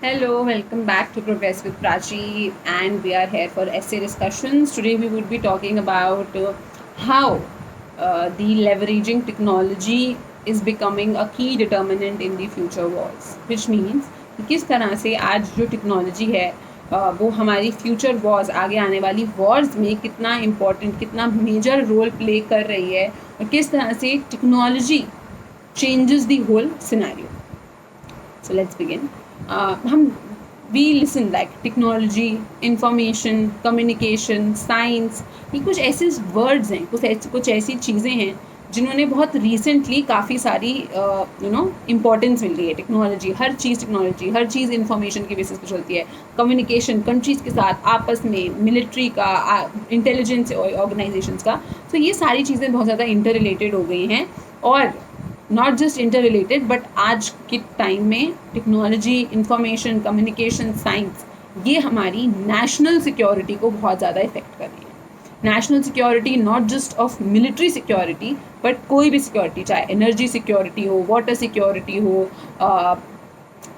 Hello, welcome back to Progress with Prachi, and we are here for essay discussions. Today, we would be talking about how the leveraging technology is becoming a key determinant in the future wars, which means कि किस तरह से आज जो technology है वो हमारी future Wars आगे आने वाली वॉर्स में कितना इम्पोर्टेंट कितना मेजर रोल प्ले कर रही है और किस तरह से technology changes the whole scenario. So let's begin. हम we listen like technology, information, communication, science, ये कुछ ऐसे वर्ड्स हैं, कुछ ऐसी चीज़ें हैं जिन्होंने बहुत रिसेंटली काफ़ी सारी इम्पोर्टेंस मिल रही है. टेक्नोलॉजी हर चीज़ इंफॉर्मेशन के बेसिस पे चलती है. कम्युनिकेशन कंट्रीज़ के साथ आपस में, मिलिट्री का, इंटेलिजेंस ऑर्गेनाइजेशंस का, तो ये सारी चीज़ें बहुत ज़्यादा इंटर रिलेटेड हो गई हैं. और not just inter related but आज के टाइम में टेक्नोलॉजी, इंफॉर्मेशन, कम्युनिकेशन, साइंस ये हमारी नेशनल सिक्योरिटी को बहुत ज़्यादा इफेक्ट कर रही है. National security not just of military security but कोई भी सिक्योरिटी, चाहे एनर्जी सिक्योरिटी हो, वाटर सिक्योरिटी हो,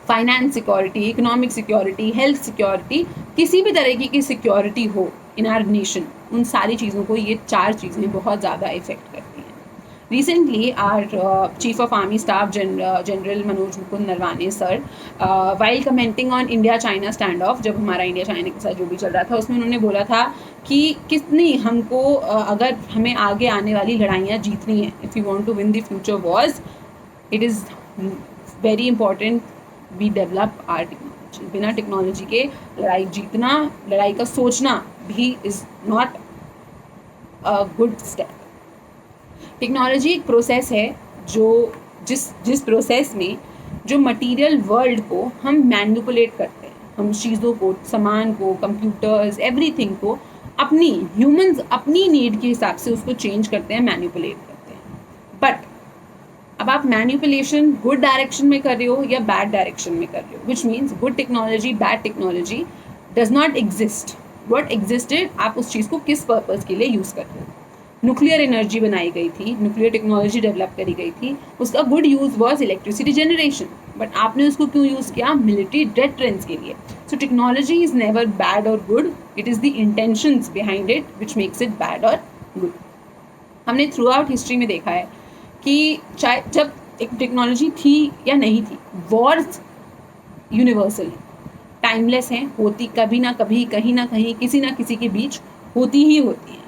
finance security, economic security, health security, किसी भी तरीके की सिक्योरिटी हो इन आवर नेशन, उन सारी चीज़ों को ये चार चीज़ें बहुत ज़्यादा इफेक्ट करती हैं. Recently, our Chief of Army Staff, General Manoj Mukund Narwane sir, while commenting on India-China standoff, जब हमारा इंडिया चाइना के साथ जो भी चल रहा था, उसमें उन्होंने बोला था कि कितनी हमको अगर हमें आगे आने वाली लड़ाइयाँ जीतनी है, if we want to win the future wars, it is very important we develop our technology. बिना टेक्नोलॉजी के लड़ाई जीतना, लड़ाई का सोचना भी is not a good step. Technology एक प्रोसेस है जो जिस प्रोसेस में जो मटेरियल वर्ल्ड को हम मैनिपुलेट करते हैं, हम चीज़ों को, सामान को, कंप्यूटर्स, एवरीथिंग को अपनी ह्यूमंस अपनी नीड के हिसाब से उसको चेंज करते हैं, मैनिपुलेट करते हैं. बट अब आप मैनिपुलेशन गुड डायरेक्शन में कर रहे हो या बैड डायरेक्शन में कर रहे हो, which means good technology, bad technology does not exist. What existed, आप उस चीज़ को किस पर्पज़ के लिए यूज़ कर रहे हो. न्यूक्लियर एनर्जी बनाई गई थी, न्यूक्लियर टेक्नोलॉजी डेवलप करी गई थी, उसका good use was electricity generation, but आपने उसको क्यों यूज़ किया, मिलिट्री डेटरेंस के लिए. So technology is never bad और good, it is the intentions behind it which makes it bad और गुड. हमने थ्रू आउट हिस्ट्री में देखा है कि चाहे जब एक टेक्नोलॉजी थी या नहीं थी, वॉर्स यूनिवर्सल हैं, टाइमलेस हैं, होती कभी ना कभी, कहीं ना कहीं, किसी ना किसी के बीच होती ही होती हैं.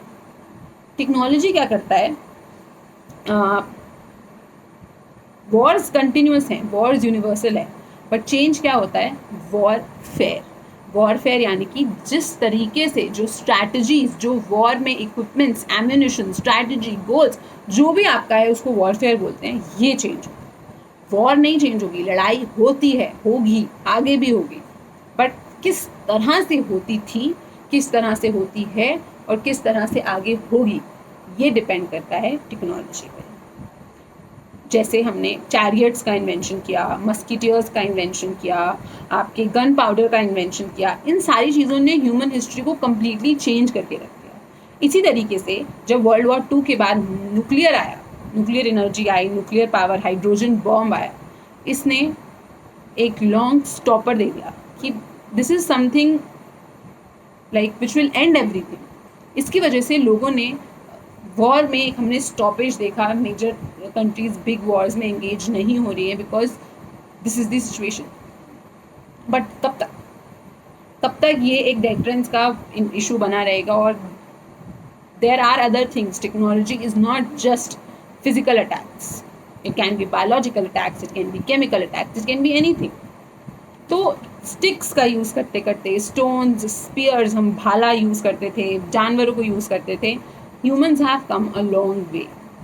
टेक्नोलॉजी क्या करता है, वॉर्स कंटिन्यूस हैं, वॉर्स यूनिवर्सल है, बट चेंज क्या होता है, वॉरफेयर यानी कि जिस तरीके से जो स्ट्रैटेजीज, जो वॉर में इक्विपमेंट्स, एम्यूनिशन, स्ट्रैटेजी, गोल्स, जो भी आपका है उसको वॉरफेयर बोलते हैं, ये चेंज होगा. वॉर नहीं चेंज होगी, लड़ाई होती है, होगी, आगे भी होगी, बट किस तरह से होती थी, किस तरह से होती है और किस तरह से आगे होगी, ये डिपेंड करता है टेक्नोलॉजी पे. जैसे हमने चैरियट्स का इन्वेंशन किया, मस्कीटियर्स का इन्वेंशन किया, आपके गन पाउडर का इन्वेंशन किया, इन सारी चीज़ों ने ह्यूमन हिस्ट्री को कम्प्लीटली चेंज करके रख दिया. इसी तरीके से जब वर्ल्ड वॉर 2 के बाद न्यूक्लियर आया, न्यूक्लियर एनर्जी आई, न्यूक्लियर पावर, हाइड्रोजन बॉम्ब आया, इसने एक लॉन्ग स्टॉपर दे दिया कि this is something like which will and everything. इसकी वजह से लोगों ने वॉर में एक हमने स्टॉपेज देखा, मेजर कंट्रीज बिग वॉर्स में एंगेज नहीं हो रही है because this is the situation. But कब तक ये एक डेटरेंस का इशू बना रहेगा. और there are other things. Technology is not just physical attacks, it can be biological attacks, it can be chemical attacks, it can be anything. तो sticks का यूज़ करते करते, स्टोन्स, स्पीयर्स, हम भाला यूज़ करते थे, जानवरों को यूज़ करते थे. Humans have come a long way.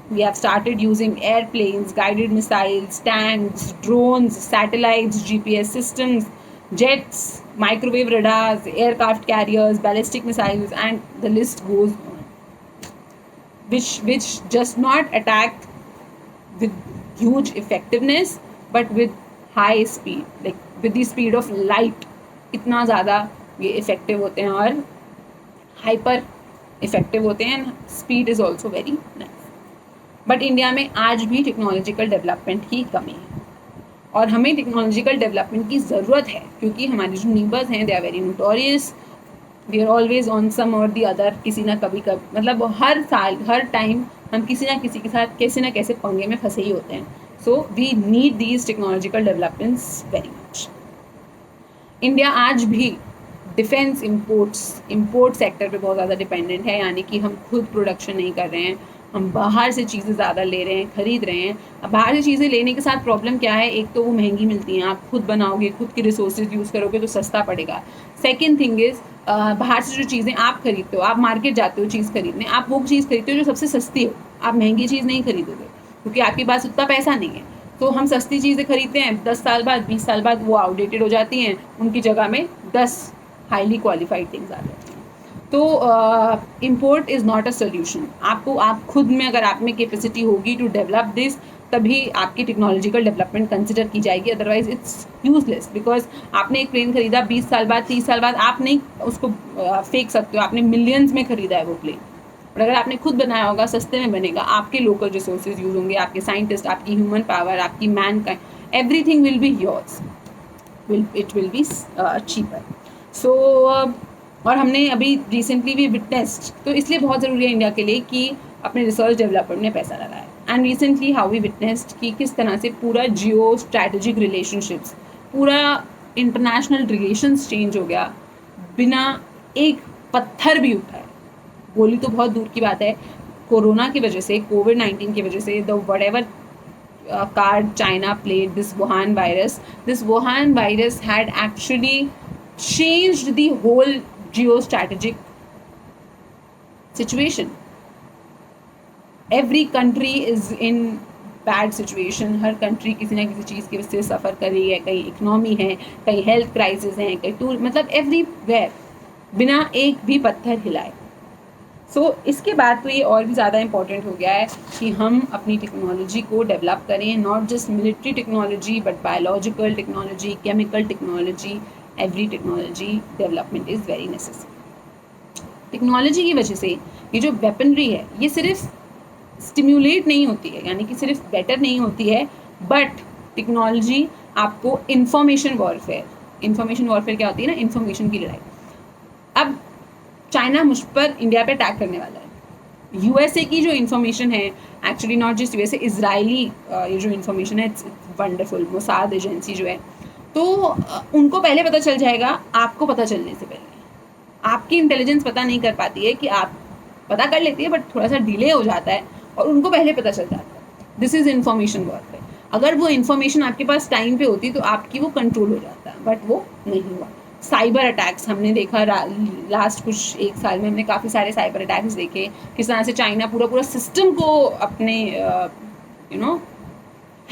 We have started using airplanes, guided missiles, tanks, drones, satellites, GPS systems, jets, microwave radars, aircraft carriers, ballistic missiles, and the list goes on. Which just not attack with huge effectiveness, but with high speed, like with the speed of light. इतना ज़्यादा ये effective होते हैं और hyper effective होते हैं. Speed is also very nice. But India में आज भी टेक्नोलॉजिकल डेवलपमेंट की कमी है. और हमें टेक्नोलॉजिकल डेवलपमेंट की ज़रूरत है, क्योंकि हमारे जो नीबर्स हैं they are very notorious, we are always on some or the other, किसी ना कभी मतलब हर साल हर टाइम हम किसी ना किसी के साथ कैसे ना कैसे पंगे में फंसे ही होते हैं. So we need these technological developments very much. India आज भी डिफेंस इम्पोर्ट सेक्टर पे बहुत ज़्यादा डिपेंडेंट है, यानी कि हम खुद प्रोडक्शन नहीं कर रहे हैं, हम बाहर से चीज़ें ज़्यादा ले रहे हैं, खरीद रहे हैं. अब बाहर से चीज़ें लेने के साथ प्रॉब्लम क्या है, एक तो वो महंगी मिलती हैं, आप खुद बनाओगे, खुद की रिसोर्सेज यूज़ करोगे तो सस्ता पड़ेगा. सेकेंड थिंग इज़ बाहर से जो चीज़ें आप खरीदते हो, आप मार्केट जाते हो चीज़ खरीदने, आप वो चीज़ खरीदते हो जो सबसे सस्ती हो, आप महंगी चीज़ नहीं खरीदोगे क्योंकि आपके पास उतना पैसा नहीं है. तो हम सस्ती चीज़ें खरीदते हैं, 10 साल बाद 20 साल बाद वो आउटडेटेड हो जाती हैं, उनकी जगह में 10 हाईली क्वालिफाइड थिंग्स आ जाती हैं. तो import is not a solution. आप खुद में अगर आप में कैपेसिटी होगी टू डेवलप दिस, तभी आपकी टेक्नोलॉजिकल डेवलपमेंट कंसिडर की जाएगी, अदरवाइज इट्स यूजलेस. बिकॉज आपने एक प्लेन खरीदा 20 साल बाद 30 साल बाद आप नहीं उसको फेंक सकते हो, आपने मिलियंस में खरीदा है वो प्लेन. और अगर आपने खुद बनाया होगा, सस्ते में बनेगा, आपके लोकल रिसोर्सेज यूज होंगे, आपके साइंटिस्ट, आपकी ह्यूमन पावर, आपकी mankind, everything will be yours, it will be cheaper. So और हमने अभी रिसेंटली भी विटनेस्ड, तो इसलिए बहुत ज़रूरी है इंडिया के लिए कि अपने रिसर्च डेवलपमेंट में पैसा लगाए. And recently how we witnessed कि किस तरह से पूरा जियो स्ट्रैटेजिक रिलेशनशिप्स, पूरा इंटरनेशनल रिलेशंस चेंज हो गया बिना एक पत्थर भी उठाए. गोली तो बहुत दूर की बात है, कोरोना की वजह से, कोविड-19 की वजह से, the whatever card China played, this Wuhan virus had actually changed the whole geostrategic situation. Every country is in bad situation. Her country किसी ना किसी चीज़ की वजह से सफ़र कर रही है, कहीं इकनॉमी है, कहीं हेल्थ क्राइसिस है, कहीं टूर, मतलब एवरीवेयर, बिना एक भी पत्थर हिलाए. सो इसके बाद तो ये और भी ज़्यादा इम्पॉर्टेंट हो गया है कि हम अपनी टेक्नोलॉजी को डेवलप करें, not just military technology but biological technology, chemical technology, every technology development is very necessary. Technology की वजह से ये जो वेपनरी है ये सिर्फ स्टिम्युलेट नहीं होती है, यानी कि सिर्फ बेटर नहीं होती है, बट टेक्नोलॉजी आपको इंफॉर्मेशन वॉरफेयर क्या होती है ना, इंफॉर्मेशन की लड़ाई. अब चाइना मुझ पर इंडिया पे अटैक करने वाला है. यूएसए की जो इन्फॉर्मेशन है, actually not just USA, Israeli ये जो इन्फॉर्मेशन है, इट्स वंडरफुल. मोसाद एजेंसी जो है, तो उनको पहले पता चल जाएगा आपको पता चलने से पहले. आपकी इंटेलिजेंस पता नहीं कर पाती है कि आप पता कर लेती है, बट थोड़ा सा डिले हो जाता है और उनको पहले पता चल जाता है. This is information warfare. अगर वो इन्फॉर्मेशन आपके पास टाइम पे होती तो आपकी वो कंट्रोल हो जाता है, बट वो नहीं हुआ. साइबर अटैक्स हमने देखा लास्ट कुछ एक साल में, हमने काफ़ी सारे साइबर अटैक्स देखे, किस तरह से चाइना पूरा सिस्टम को अपने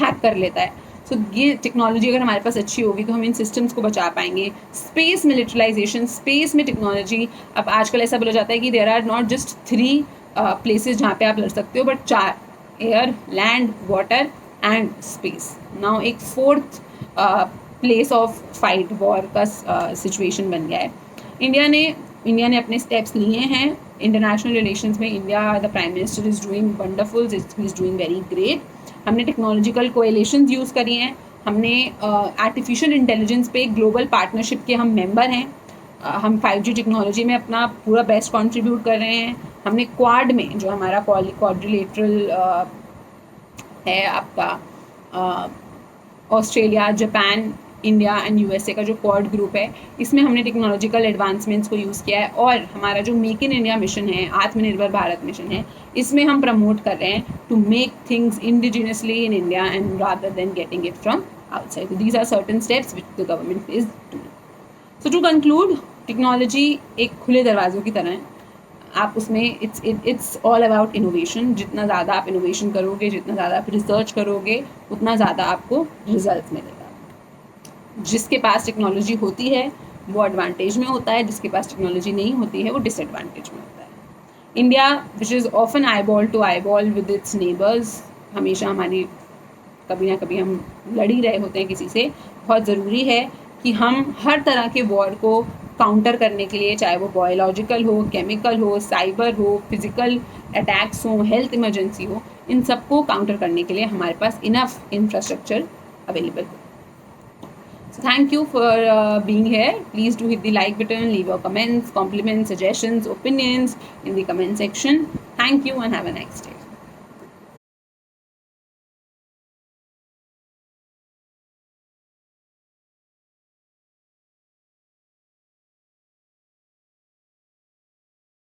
हैक कर लेता है. सो ये टेक्नोलॉजी अगर हमारे पास अच्छी होगी तो हम इन सिस्टम्स को बचा पाएंगे. स्पेस मिलिटराइजेशन, स्पेस में टेक्नोलॉजी, अब आजकल ऐसा बोला जाता है कि there are not just 3 places जहाँ पे आप लड़ सकते हो, but 4, air, land, water and space. Now एक 4th place of fight, war का सिचुएशन बन गया है. इंडिया ने अपने स्टेप्स लिए हैं इंटरनेशनल रिलेशंस में. India, the prime minister is doing wonderful, he is doing very great. हमने टेक्नोलॉजिकल कोएलिशंस यूज़ करी हैं, हमने आर्टिफिशियल इंटेलिजेंस पे ग्लोबल पार्टनरशिप के हम मेंबर हैं. हम 5G टेक्नोलॉजी में अपना पूरा बेस्ट कंट्रीब्यूट कर रहे हैं. हमने क्वाड में, जो हमारा क्वाड्रिलेटरल है आपका Australia, Japan, India and USA का जो क्वाड ग्रुप है, इसमें हमने टेक्नोलॉजिकल एडवांसमेंट्स को यूज़ किया है. और हमारा जो मेक इन इंडिया मिशन है, आत्मनिर्भर भारत मिशन है, इसमें हम प्रमोट कर रहे हैं to make things indigenously in India and rather than getting it from outside. These are certain steps which the government is doing. So to conclude, technology एक खुले दरवाज़ों की तरह है. आप उसमें इट्स ऑल अबाउट इनोवेशन. जितना ज़्यादा आप इनोवेशन करोगे, जितना ज़्यादा आप रिसर्च करोगे, उतना ज़्यादा आपको रिजल्ट मिलेगा. जिसके पास टेक्नोलॉजी होती है वो एडवांटेज में होता है, जिसके पास टेक्नोलॉजी नहीं होती है वो डिसएडवांटेज में होता है. India which is often eyeball to eyeball with its neighbours, हमेशा हमारी कभी ना कभी हम लड़ ही रहे होते हैं किसी से. बहुत ज़रूरी है कि हम हर तरह के वॉर को काउंटर करने के लिए, चाहे वो बायोलॉजिकल हो, केमिकल हो, साइबर हो, फिजिकल अटैक्स हो, हेल्थ इमरजेंसी हो, इन सबको काउंटर करने के लिए हमारे पास इनफ इंफ्रास्ट्रक्चर अवेलेबल हो. So thank you for being here. Please do hit the like button, leave your comments, compliments, suggestions, opinions in the comment section. Thank you and have a nice day.